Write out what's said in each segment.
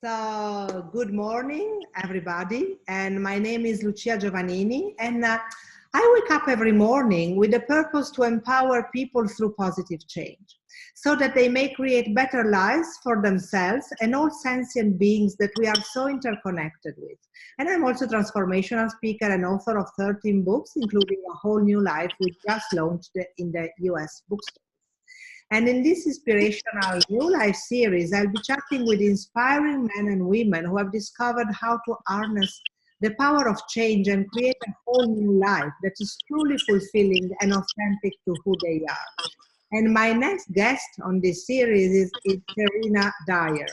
So, good morning, everybody. And my name is Lucia Giovannini. And I wake up every morning with the purpose to empower people through positive change so that they may create better lives for themselves and all sentient beings that we are so interconnected with. And I'm also a transformational speaker and author of 13 books, including A Whole New Life, which just launched in the US bookstore. And in this inspirational new life series, I'll be chatting with inspiring men and women who have discovered how to harness the power of change and create a whole new life that is truly fulfilling and authentic to who they are. And my next guest on this series is Serena Dyer.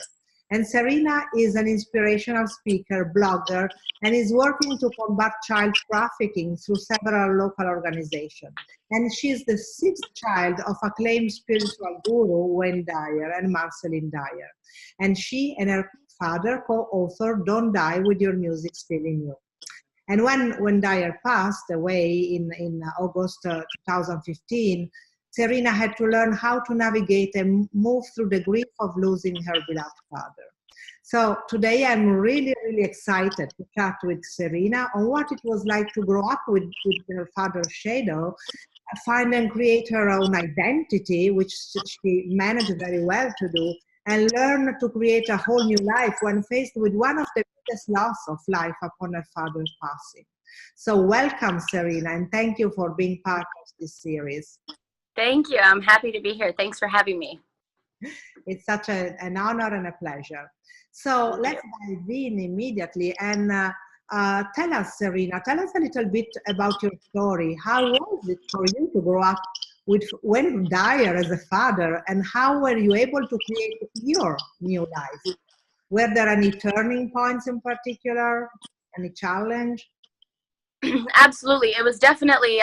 And Serena is an inspirational speaker, blogger, and is working to combat child trafficking through several local organizations. And she's the sixth child of acclaimed spiritual guru Wayne Dyer and Marceline Dyer. And she and her father co-author Don't Die with Your Music Still in You. And when Dyer passed away in August 2015, Serena had to learn how to navigate and move through the grief of losing her beloved father. So today I'm really, really excited to chat with Serena on what it was like to grow up with her father's shadow, find and create her own identity, which she managed very well to do, and learn to create a whole new life when faced with one of the biggest loss of life upon her father's passing. So welcome, Serena, and thank you for being part of this series. Thank you. I'm happy to be here. Thanks for having me. It's such an honor and a pleasure. So let's dive in immediately and tell us, Serena, tell us a little bit about your story. How was it for you to grow up with Wayne Dyer as a father, and how were you able to create your new life? Were there any turning points in particular, any challenge? Absolutely. It was definitely,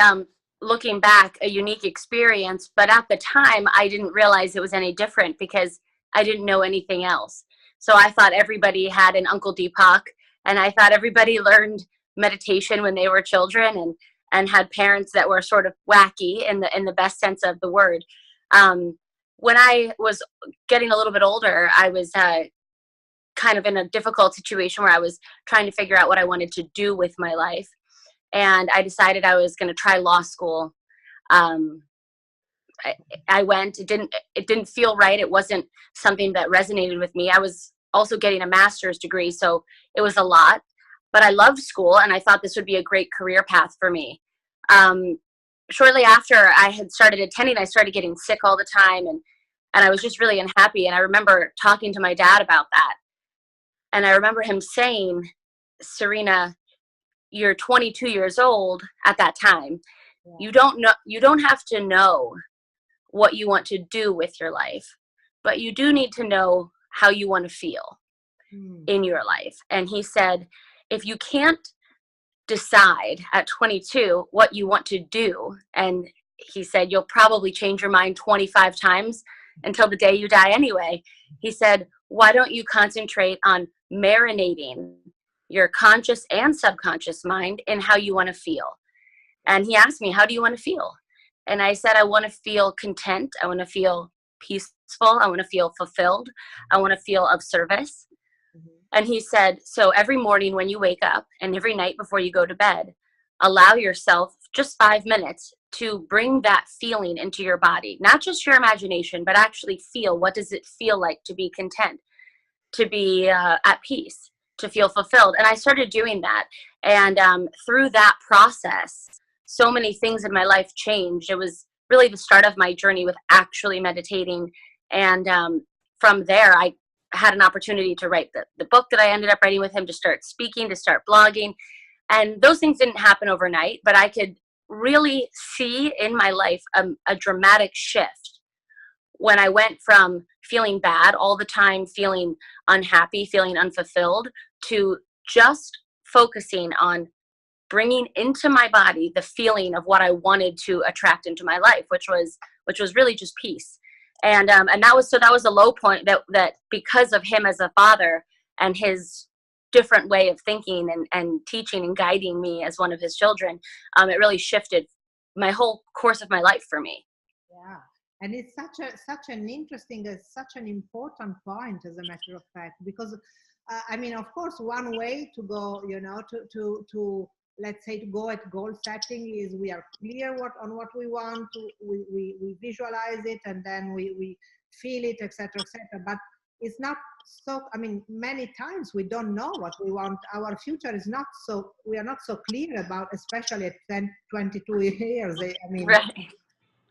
looking back, a unique experience. But at the time, I didn't realize it was any different because I didn't know anything else. So I thought everybody had an Uncle Deepak, and I thought everybody learned meditation when they were children and had parents that were sort of wacky in the best sense of the word. When I was getting a little bit older, I was kind of in a difficult situation where I was trying to figure out what I wanted to do with my life. And I decided I was going to try law school. I went. It didn't feel right. It wasn't something that resonated with me. I was also getting a master's degree, so it was a lot. But I loved school, and I thought this would be a great career path for me. Shortly after I had started attending, I started getting sick all the time, and I was just really unhappy. And I remember talking to my dad about that. And I remember him saying, "Serena, you're 22 years old at that time. You don't have to know what you want to do with your life, but you do need to know how you want to feel in your life." And he said, if you can't decide at 22 what you want to do, and he said, you'll probably change your mind 25 times until the day you die anyway. He said, why don't you concentrate on marinating your conscious and subconscious mind in how you want to feel? And he asked me, how do you want to feel? And I said, I want to feel content. I want to feel peaceful. I want to feel fulfilled. I want to feel of service. And he said, so every morning when you wake up and every night before you go to bed, allow yourself just 5 minutes to bring that feeling into your body, not just your imagination, but actually feel, what does it feel like to be content, to be at peace, to feel fulfilled. And I started doing that. And through that process, so many things in my life changed. It was really the start of my journey with actually meditating. And from there, I had an opportunity to write the book that I ended up writing with him, to start speaking, to start blogging. And those things didn't happen overnight, but I could really see in my life a dramatic shift when I went from feeling bad all the time, feeling unhappy, feeling unfulfilled, to just focusing on bringing into my body the feeling of what I wanted to attract into my life, which was really just peace. And that was a low point that because of him as a father and his different way of thinking and teaching and guiding me as one of his children, it really shifted my whole course of my life for me. Yeah. And it's such an interesting, such an important point, as a matter of fact, because I mean, of course, one way to go, to let's say to go at goal setting is we are clear on what we want to, we visualize it, and then we feel it, etc., etc. But it's not so, I mean, many times we don't know what we want. Our future is not so, we are not so clear about, especially at 10, 22 years. I mean, Right.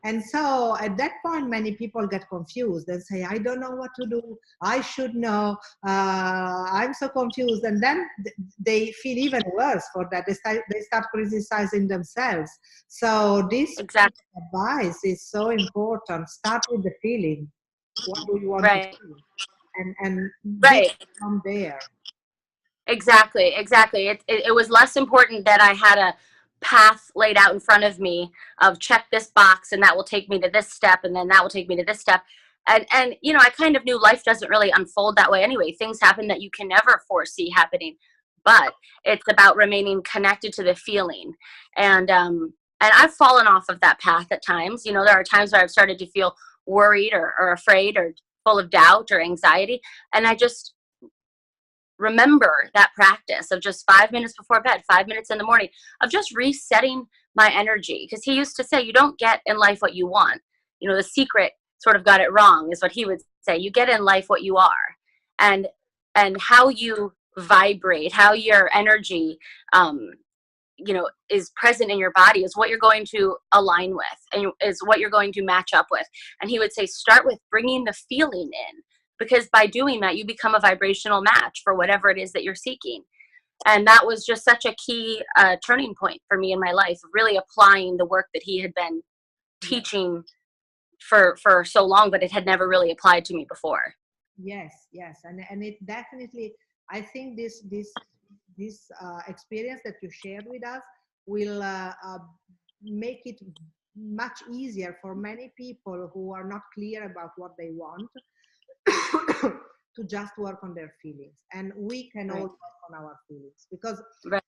and so at that point, many people get confused and say, I don't know what to do. I should know. I'm so confused. And then they feel even worse for that. They start criticizing themselves. So this Exactly. advice is so important. Start with the feeling. What do you want to Right. feel? And build Right. from there. Exactly. Exactly. It was less important that I had a path laid out in front of me of check this box and that will take me to this step, and then that will take me to this step. And you know, I kind of knew life doesn't really unfold that way anyway. Things happen that you can never foresee happening, but it's about remaining connected to the feeling. And I've fallen off of that path at times. You know, there are times where I've started to feel worried or afraid or full of doubt or anxiety, and I just remember that practice of just 5 minutes before bed, 5 minutes in the morning, of just resetting my energy. Because he used to say, you don't get in life what you want. You know, the secret sort of got it wrong, is what he would say. You get in life what you are. And how you vibrate, how your energy, you know, is present in your body is what you're going to align with, and is what you're going to match up with. And he would say, start with bringing the feeling in, because by doing that, you become a vibrational match for whatever it is that you're seeking. And that was just such a key turning point for me in my life, really applying the work that he had been teaching for so long, but it had never really applied to me before. Yes, yes, and it definitely. I think this experience that you shared with us will make it much easier for many people who are not clear about what they want to just work on their feelings. And we can all Right. work on our feelings, because Right.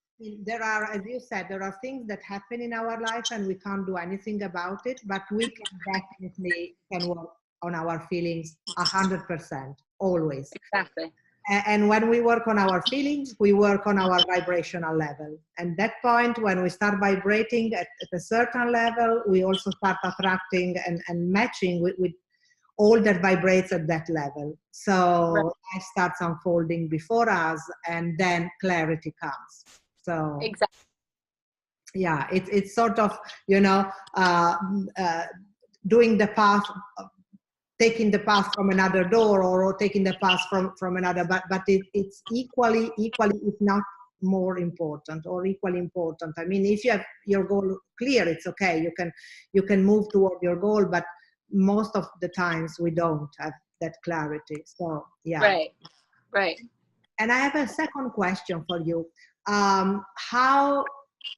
there are, as you said, there are things that happen in our life and we can't do anything about it, but we can definitely can work on our feelings 100%, always. Exactly. And when we work on our feelings, we work on our vibrational level. And that point, when we start vibrating at a certain level, we also start attracting and matching with all that vibrates at that level. Right. So life starts unfolding before us, and then clarity comes. So Exactly. yeah, it's sort of, you know, doing the path, taking the path from another door, or taking the path from another, but it's equally, if not more important, or equally important. I mean, if you have your goal clear, it's okay, you can move toward your goal, but most of the times we don't have that clarity. So yeah. Right. Right. And I have a second question for you. How,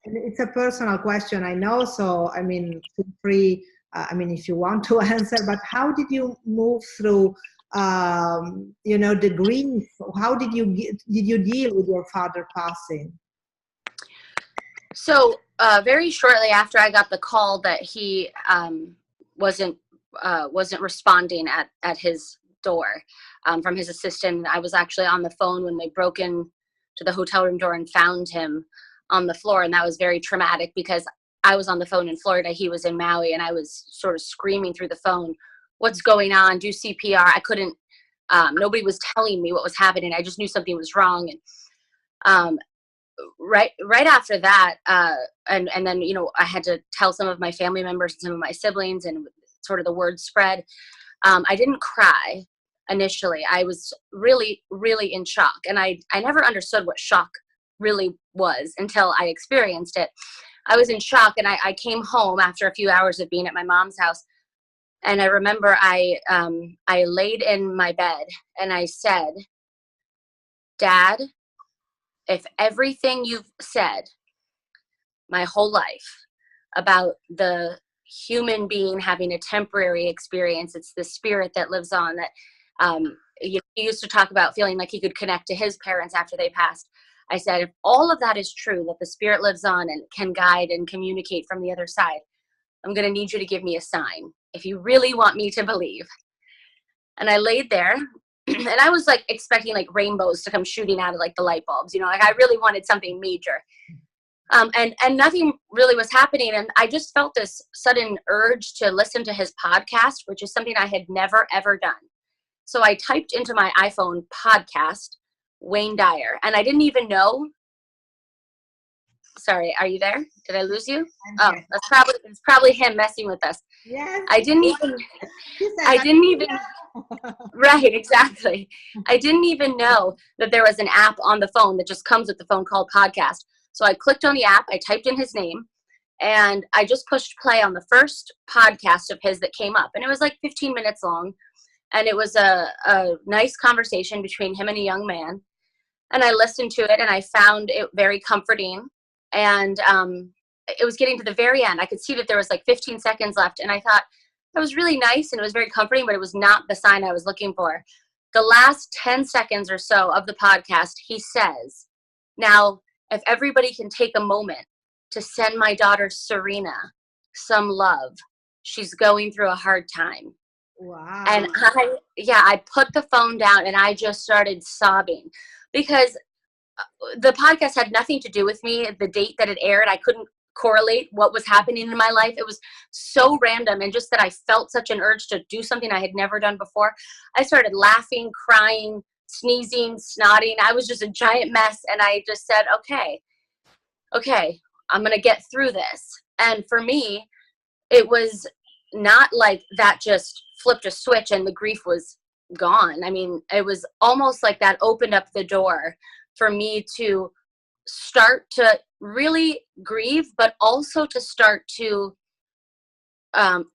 and it's a personal question, I know, so I mean, feel free, I mean, if you want to answer, but how did you move through, you know, the grief? How did you deal with your father passing? So very shortly after I got the call that he wasn't responding at his door from his assistant, I was actually on the phone when they broke in to the hotel room door and found him on the floor, and that was very traumatic because I was on the phone in Florida, he was in Maui, and I was sort of screaming through the phone, "What's going on? Do CPR." I couldn't. Nobody was telling me what was happening. I just knew something was wrong, and right after that, and then, you know, I had to tell some of my family members and some of my siblings, and sort of the word spread. I didn't cry initially. I was really, really in shock, and I never understood what shock really was until I experienced it. I was in shock, and I came home after a few hours of being at my mom's house, and I remember I laid in my bed and I said, "Dad, if everything you've said my whole life about the human being having a temporary experience, it's the spirit that lives on, that he used to talk about feeling like he could connect to his parents after they passed." I said, if all of that is true, that the spirit lives on and can guide and communicate from the other side, I'm going to need you to give me a sign if you really want me to believe. And I laid there and I was like expecting like rainbows to come shooting out of like the light bulbs, you know, like I really wanted something major. And nothing really was happening. And I just felt this sudden urge to listen to his podcast, which is something I had never, ever done. So I typed into my iPhone podcast, Wayne Dyer, and I didn't even know. Sorry, are you there? Did I lose you? Oh, it's probably him messing with us. Yes. I didn't even right, exactly. I didn't even know that there was an app on the phone that just comes with the phone called podcast. So I clicked on the app, I typed in his name, and I just pushed play on the first podcast of his that came up. And it was like 15 minutes long. And it was a nice conversation between him and a young man. And I listened to it, and I found it very comforting. And it was getting to the very end. I could see that there was like 15 seconds left. And I thought, that was really nice, and it was very comforting, but it was not the sign I was looking for. The last 10 seconds or so of the podcast, he says, now, if everybody can take a moment to send my daughter Serena some love, she's going through a hard time. Wow. And I put the phone down and I just started sobbing because the podcast had nothing to do with me. The date that it aired, I couldn't correlate what was happening in my life. It was so random, and just that I felt such an urge to do something I had never done before. I started laughing, crying, sneezing, snotting. I was just a giant mess, and I just said, okay, I'm gonna get through this. And for me, it was not like that just flipped a switch and the grief was gone. I mean, it was almost like that opened up the door for me to start to really grieve, but also to start to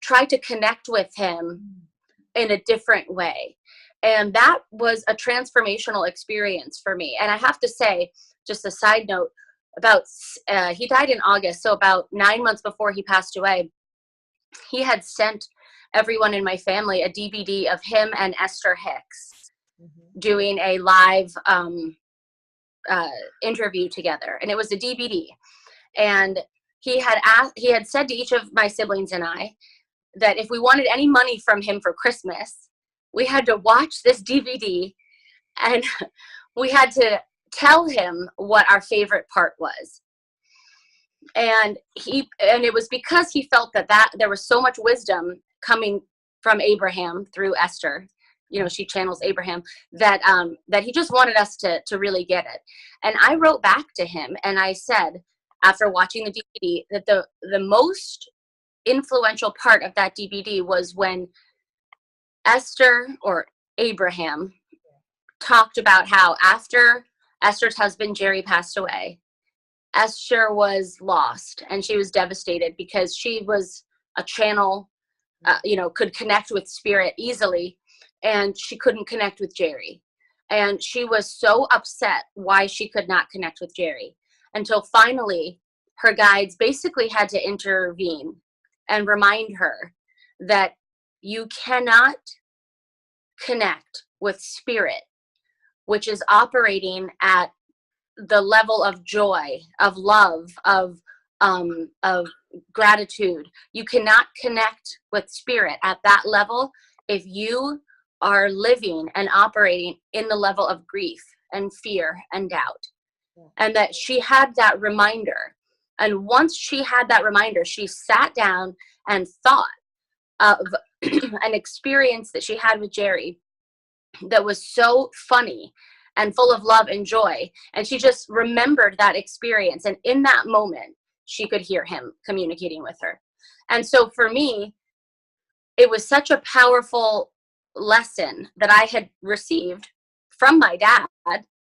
try to connect with him in a different way. And that was a transformational experience for me. And I have to say, just a side note, he died in August, so about 9 months before he passed away, he had sent everyone in my family a DVD of him and Esther Hicks doing a live interview together, and it was a DVD. And he had said to each of my siblings and I that if we wanted any money from him for Christmas, we had to watch this DVD, and we had to tell him what our favorite part was. And it was because he felt that there was so much wisdom coming from Abraham through Esther. You know, she channels Abraham, that he just wanted us to really get it. And I wrote back to him and I said, after watching the DVD, that the most influential part of that DVD was when Esther or Abraham talked about how after Esther's husband, Jerry, passed away, Esther was lost and she was devastated because she was a channel, could connect with spirit easily, and she couldn't connect with Jerry. And she was so upset why she could not connect with Jerry, until finally her guides basically had to intervene and remind her that you cannot connect with spirit, which is operating at the level of joy, of love, of gratitude. You cannot connect with spirit at that level if you are living and operating in the level of grief and fear and doubt. And that she had that reminder. And once she had that reminder, she sat down and thought of an experience that she had with Jerry that was so funny and full of love and joy. And she just remembered that experience. And in that moment, she could hear him communicating with her. And so for me, it was such a powerful lesson that I had received from my dad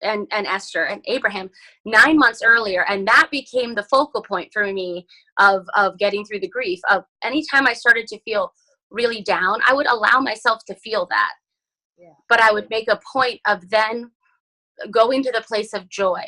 and Esther and Abraham 9 months earlier. And that became the focal point for me of getting through the grief. Of anytime I started to feel really down, I would allow myself to feel that. Yeah. But I would make a point of then going to the place of joy,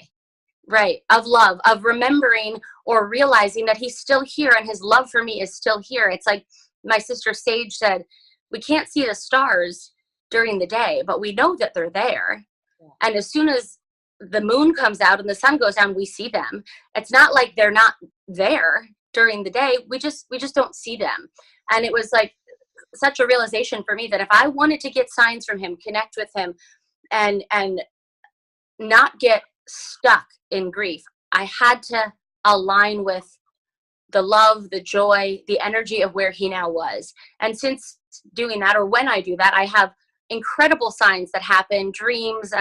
right, of love, of remembering or realizing that he's still here and his love for me is still here. It's like my sister Sage said, we can't see the stars during the day, but we know that they're there. Yeah. And as soon as the moon comes out and the sun goes down, we see them. It's not like they're not there during the day. We just don't see them. And it was like such a realization for me that if I wanted to get signs from him, connect with him, and not get stuck in grief, I had to align with the love, the joy, the energy of where he now was. And since doing that, or when I do that, I have incredible signs that happen, dreams,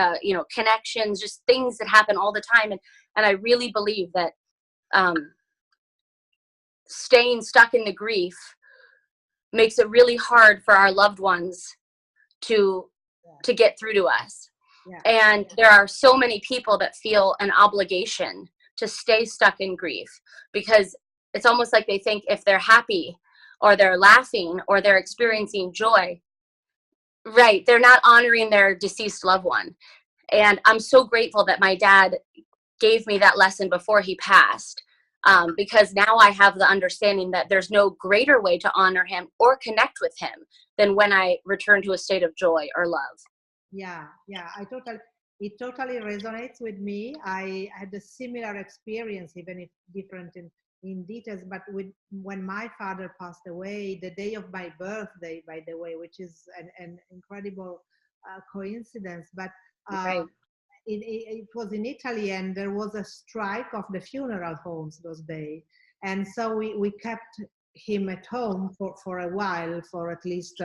connections, just things that happen all the time. And I really believe that staying stuck in the grief makes it really hard for our loved ones to get through to us. Yeah. And there are so many people that feel an obligation to stay stuck in grief, because it's almost like they think if they're happy or they're laughing or they're experiencing joy, right, they're not honoring their deceased loved one. And I'm so grateful that my dad gave me that lesson before he passed, because now I have the understanding that there's no greater way to honor him or connect with him than when I return to a state of joy or love. Yeah, it totally resonates with me. I had a similar experience, even if different in details, but when my father passed away, the day of my birthday, by the way, which is an incredible coincidence, but Right. it was in Italy, and there was a strike of the funeral homes those days. And so we kept him at home for a while, for at least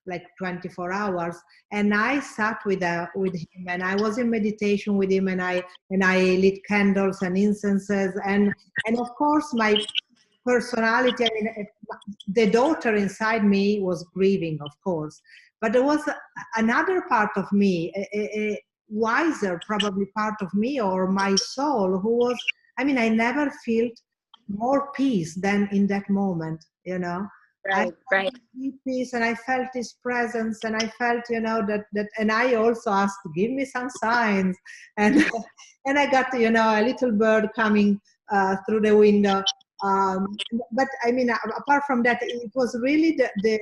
like 24 hours. And I sat with him, and I was in meditation with him, and I lit candles and incenses. And of course, my personality, I mean, the daughter inside me was grieving, of course. But there was another part of me, a wiser probably part of me, or my soul, who was, I mean, I never felt more peace than in that moment, you know. Right, I felt deep peace, and I felt his presence, and I felt, you know, that and I also asked, give me some signs, and and I got, you know, a little bird coming through the window. But I mean, apart from that, it was really the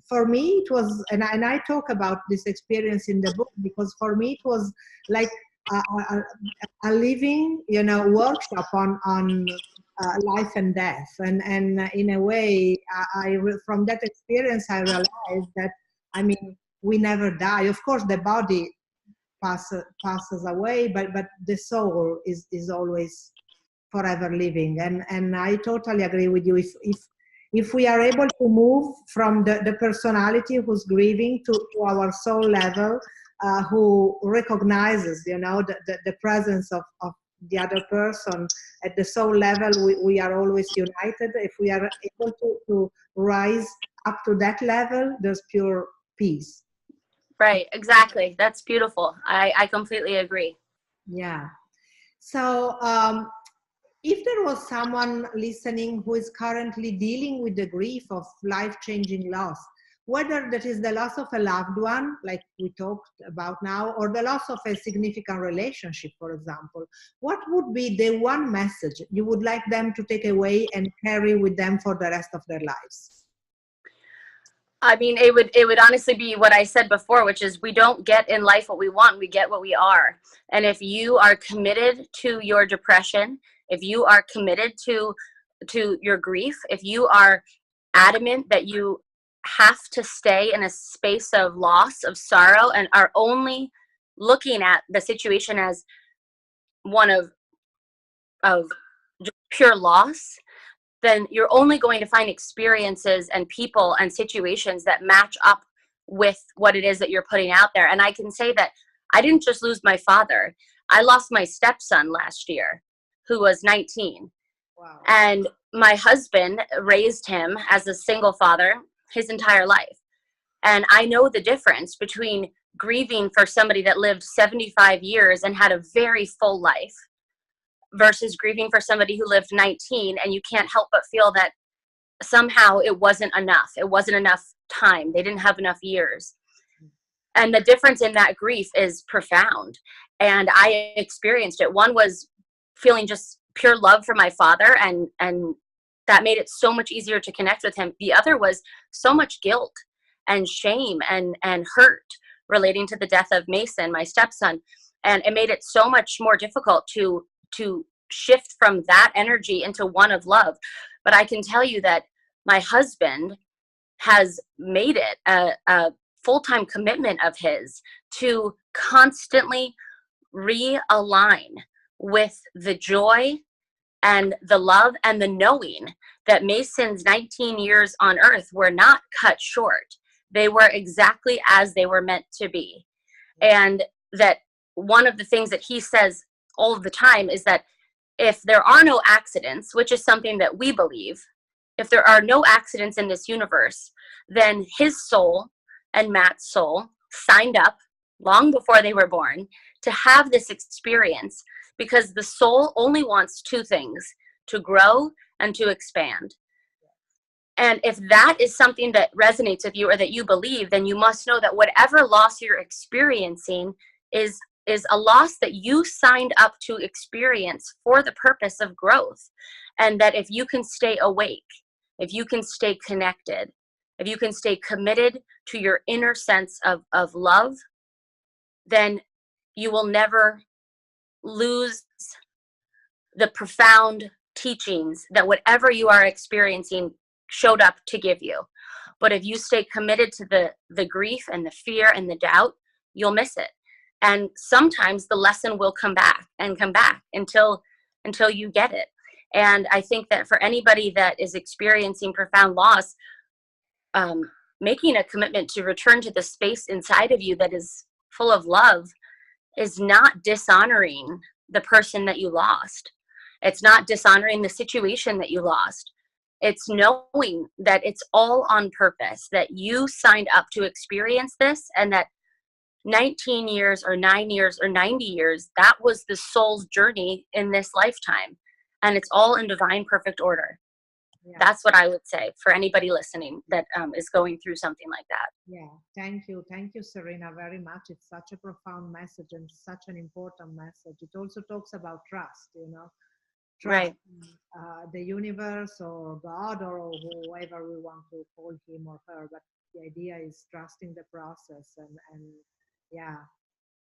for me it was, and I talk about this experience in the book, because for me it was like a living, you know, workshop on life and death, and in a way, from that experience I realized that, I mean, we never die. Of course, the body passes away, but the soul is always forever living. And I totally agree with you. If we are able to move from the personality who's grieving to our soul level, who recognizes, you know, the presence of the other person at the soul level, we are always united. If we are able to rise up to that level, there's pure peace. Right, exactly. That's beautiful. I completely agree. Yeah. So if there was someone listening who is currently dealing with the grief of life-changing loss, whether that is the loss of a loved one, like we talked about now, or the loss of a significant relationship, for example, what would be the one message you would like them to take away and carry with them for the rest of their lives? I mean, it would honestly be what I said before, which is we don't get in life what we want, we get what we are. And if you are committed to your depression, if you are committed to your grief, if you are adamant that you have to stay in a space of loss, of sorrow, and are only looking at the situation as one of pure loss, then you're only going to find experiences and people and situations that match up with what it is that you're putting out there. And I can say that I didn't just lose my father. I lost my stepson last year, who was 19. Wow. And my husband raised him as a single father his entire life. And I know the difference between grieving for somebody that lived 75 years and had a very full life versus grieving for somebody who lived 19, and you can't help but feel that somehow it wasn't enough. It wasn't enough time. They didn't have enough years. And the difference in that grief is profound. And I experienced it. One was feeling just pure love for my father, and that made it so much easier to connect with him. The other was so much guilt and shame and hurt relating to the death of Mason, my stepson. And it made it so much more difficult to shift from that energy into one of love. But I can tell you that my husband has made it a full-time commitment of his to constantly realign with the joy and the love and the knowing that Mason's 19 years on earth were not cut short. They were exactly as they were meant to be. And that one of the things that he says all of the time is that if there are no accidents, which is something that we believe, if there are no accidents in this universe, then his soul and Matt's soul signed up long before they were born to have this experience, because the soul only wants two things: to grow and to expand. And if that is something that resonates with you or that you believe, then you must know that whatever loss you're experiencing is a loss that you signed up to experience for the purpose of growth. And that if you can stay awake, if you can stay connected, if you can stay committed to your inner sense of love, then you will never lose the profound teachings that whatever you are experiencing showed up to give you. But if you stay committed to the grief and the fear and the doubt, you'll miss it. And sometimes the lesson will come back and come back until you get it. And I think that for anybody that is experiencing profound loss, making a commitment to return to the space inside of you that is full of love is not dishonoring the person that you lost. It's not dishonoring the situation that you lost. It's knowing that it's all on purpose, that you signed up to experience this, and that 19 years or 9 years or 90 years, that was the soul's journey in this lifetime. And it's all in divine perfect order. Yeah. That's what I would say for anybody listening that is going through something like that. Yeah, thank you. Thank you, Serena, very much. It's such a profound message and such an important message. It also talks about trust, trust right. in the universe or God or whoever we want to call him or her. But the idea is trusting the process. And yeah,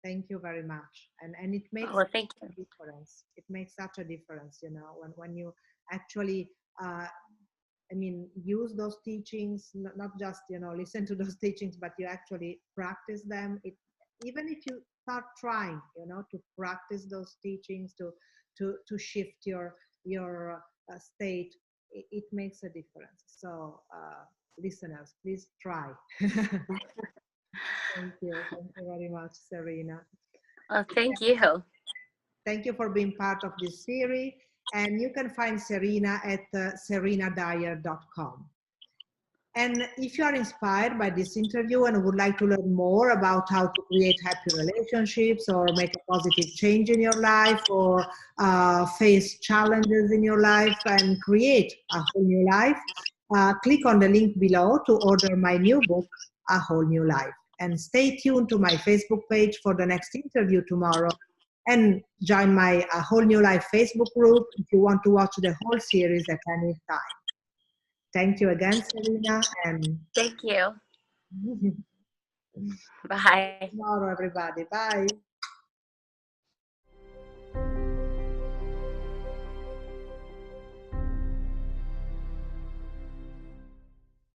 thank you very much. And it makes a difference. It makes such a difference, when you actually use those teachings, not just, listen to those teachings, but you actually practice them. Even if you start trying, to practice those teachings, to shift your state, it makes a difference. So, listeners, please try. Thank you very much, Serena. Thank you. Thank you for being part of this series. And you can find Serena at serenadyer.com. And if you are inspired by this interview and would like to learn more about how to create happy relationships or make a positive change in your life or face challenges in your life and create a whole new life, click on the link below to order my new book, A Whole New Life. And stay tuned to my Facebook page for the next interview tomorrow. And join my A Whole New Life Facebook group if you want to watch the whole series at any time. Thank you again, Serena. And thank you. Bye. Tomorrow, everybody. Bye.